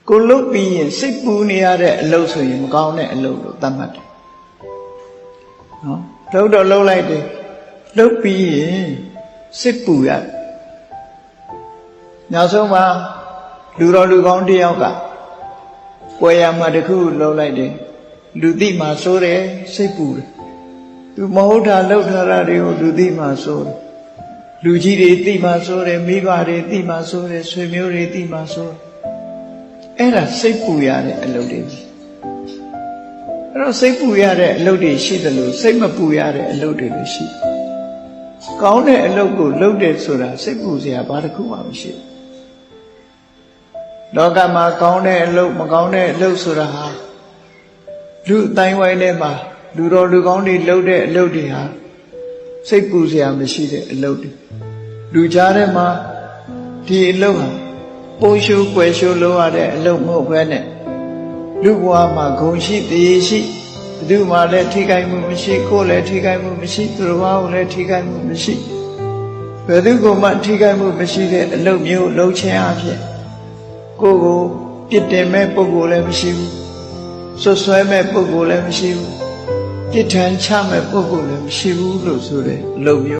ကိုလုပ်ပြီးရင်စိတ်ပူနေရတဲ့အလုပ်ဆိုရင်မကောင်းတဲ့အလုပ်လို့သတ်မှတ်တယ်နော်လှုပ်တော့လှုပ်လိုက်တယ်လှုပ်ပြီးရင်စိတ်ပူရတယ်နောက်ဆုံးမှာလူတော်လူကောင်းတစ်ယောက်ကပွဲရမှာတခုလှုပ်လိုက်တယ်လူသိမှစိုးတယ်စိတ်ပူတယ်သူမဟုတ်တာလှုပ်ထားတာတွေကိုလူသိမှစိုးတယ်လူကြီးတွေသိမှစိုးတယ်မိဘတွေသိမှစိုးတယ်ဆွေမျိုးတွေသိမှစိုးတယ်အဲ့ဒါစိတ်ပူရတဲ့အလုပ်တွေအဲ့တော့စိတ်ပူရတဲ့အလုပ်တွေရှိတယ်လို့စိတ်မပူရတဲ့အလုပ်တွေလည်းရှိကောင်းတဲ့အလုပ်ကိုလုပ်တယ်ဆိုတာစိတ်ပူစရာဘာတစ်ခုမှမရှိဘူးလောကမှာကောင်းတဲ့အလုပ်မကောင်းတဲ့အလုပ်ဆိုတာဟာလူအတိုင်းဝိုင်းထဲမှာလူတော်လူကောင်းတွေလုပ်တဲ့အလုပ်တွေဟာစိတ်ပူစရာမရှိတဲ့အလုပ်တွေလူကြားထဲမှာဒီအလုပ်ဟာပုံရှုပ်ွယ်ရှုပ်လုပ်ရတဲ့အလုပ်မဟုတ်ဘဲနဲ့လူဘဝမှာဂုဏ်ရှိတည်ရှိဘယ်သူမှလည်းထိခိုက်မှုမရှိကိုယ်လည်းထိခိုက်မှုမရှိသူတော်ဘာကိုလည်းထိခိုက်မှုမရှိဘယ်သူကမှထိခိုက်မှုမရှိတဲ့အလုပ်မျိုးလုပ်ခြင်းအဖြစ်ကိုယ်ကိုပြစ်တင်မဲ့ပုဂ္ဂိုလ်လည်းမရှိဘူးဆွဆွဲမဲ့ပုဂ္ဂိုလ်လည်းမရှိဘူးပြစ်ထန်ချမဲ့ပုဂ္ဂိုလ်လည်းမရှိဘူးလို့ဆိုတဲ့အလုပ်မျိုး